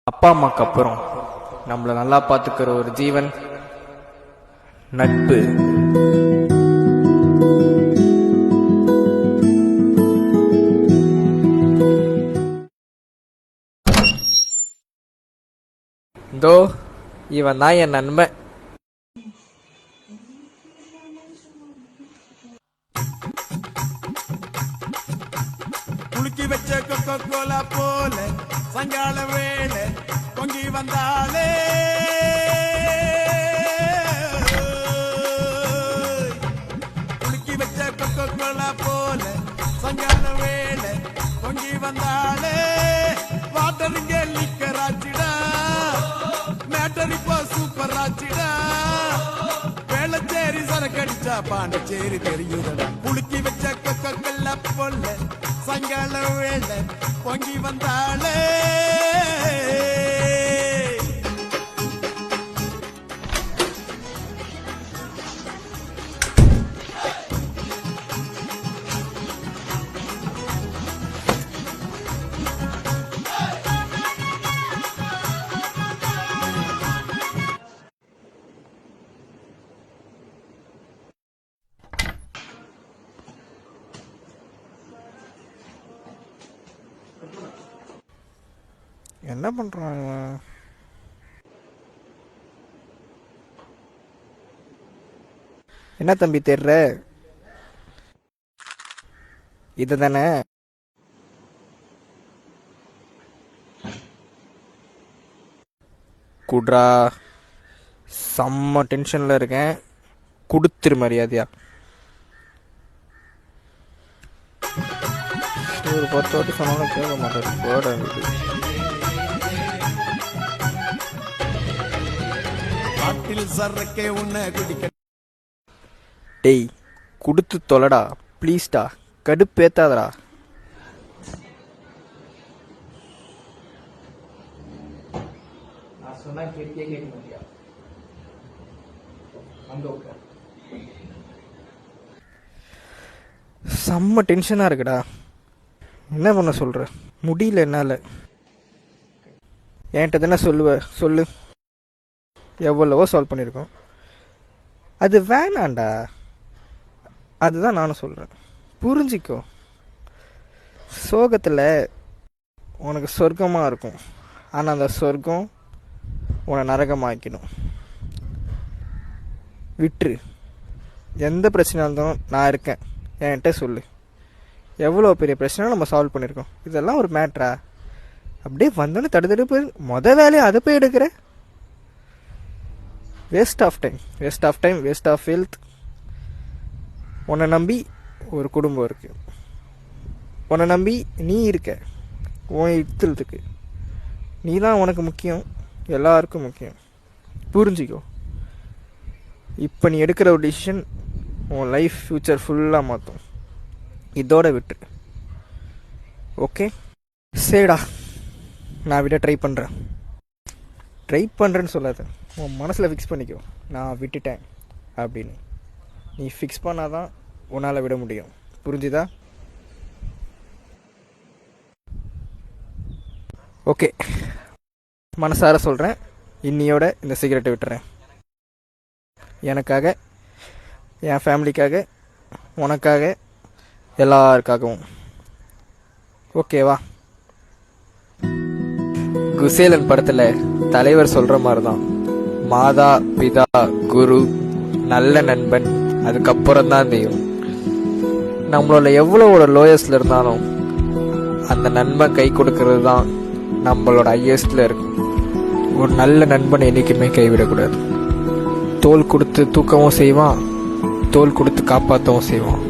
அப்பா அம்மாக்கு அப்புறம் நம்மளை நல்லா பார்த்துக்கிற ஒரு ஜீவன் நட்பு. இதோ இவன் தான் என் நண்பன். குலுக்கி வச்ச கொக்கோ கோலா போல சங்கால வேலை பொங்கி வந்தாலே, குலுக்கி வச்ச கொக்கோ கோலா போல சங்கால வேலை பொங்கி வந்தாலே, வாட்டருங்க லிக்கர் ஆச்சிடா, மேட்டர் இப்போ சூப்பர் ஆச்சிடா, வேளச்சேரி சரக்கடிச்சா பாண்டிச்சேரி தெரியுதடா. குலுக்கி வச்ச கொக்கோ கோலா போல சங்கால வேலை பொங்கி வந்தாலே. என்ன பண்றான் இவன்? என்ன தம்பி தேடுற? இது தானே? குட்ரா, செம்ம டென்ஷன்ல இருக்கேன், கொடுத்துரு மரியாதையா. ஒரு 10 வாட்டி சொன்னாலும் கேட்க மாட்டேன். போட டேய், குடுத்து தொலைடா ப்ளீஸ்டா, கடுப்பேத்தாதடா. நான் சொன்னா கேட்க மாட்டியா? செம்ம டென்ஷனா இருக்குடா. என்ன பண்ண சொல்ற? முடியல என்னால. என்கிட்ட தானே சொல்லுவ, சொல்லு. எவ்வளவோ சால்வ் பண்ணியிருக்கோம். அது வேணாண்டா. அதுதான் நானும் சொல்கிறேன், புரிஞ்சிக்கோ. சோகத்தில் உனக்கு சொர்க்கமாக இருக்கும், ஆனால் அந்த சொர்க்கம் உன்னை நரகமாக்கிடும். விட்டுரு. எந்த பிரச்சனையாக இருந்தாலும் நான் இருக்கேன், என்கிட்ட சொல்லு. எவ்வளோ பெரிய பிரச்சனை நம்ம சால்வ் பண்ணியிருக்கோம். இதெல்லாம் ஒரு மேட்ரா? அப்படியே வந்தோன்னே தடுத்தடுப்பு வேலையை அதை போய் எடுக்கிற. Waste of time, waste of health. உன்னை நம்பி ஒரு குடும்பம் இருக்கு, உன்னை நம்பி நீ இருக்க, உன் இழுத்துறதுக்கு நீ தான் உனக்கு முக்கியம், எல்லாருக்கும் முக்கியம். புரிஞ்சிக்கோ. இப்போ நீ எடுக்கிற ஒரு டிசிஷன் உன் லைஃப் ஃப்யூச்சர் ஃபுல்லாக மாற்றும். இதோட விட்டு. ஓகே சரிடா, நான் விட ட்ரை பண்ணுறேன்னு சொல்லாத. உன் மனசில் ஃபிக்ஸ் பண்ணிக்கோ, நான் விட்டுட்டேன் அப்படின்னு. நீ ஃபிக்ஸ் பண்ணாதான் உன்னால் விட முடியும். புரிஞ்சுதா? ஓகே, மனசார சொல்கிறேன், இன்னியோட இந்த சிகரெட்டை விட்டுறேன். எனக்காக, என் ஃபேமிலிக்காக, உனக்காக, எல்லாருக்காகவும். ஓகேவா? குசேலன் படத்தில் தலைவர் சொல்கிற மாதிரி தான், மாதா பிதா குரு நல்ல நண்பன், அதுக்கப்புறம் தான் தெய்வம். நம்மளோட எவ்வளோ ஒரு லோயஸ்ட்ல இருந்தாலும் அந்த நண்பன் கை கொடுக்கறது தான் நம்மளோட ஹையஸ்ட்ல இருக்கும். ஒரு நல்ல நண்பன் என்றைக்குமே கைவிடக்கூடாது. தோள் கொடுத்து தூக்கவும் செய்வான், தோள் கொடுத்து காப்பாற்றவும் செய்வான்.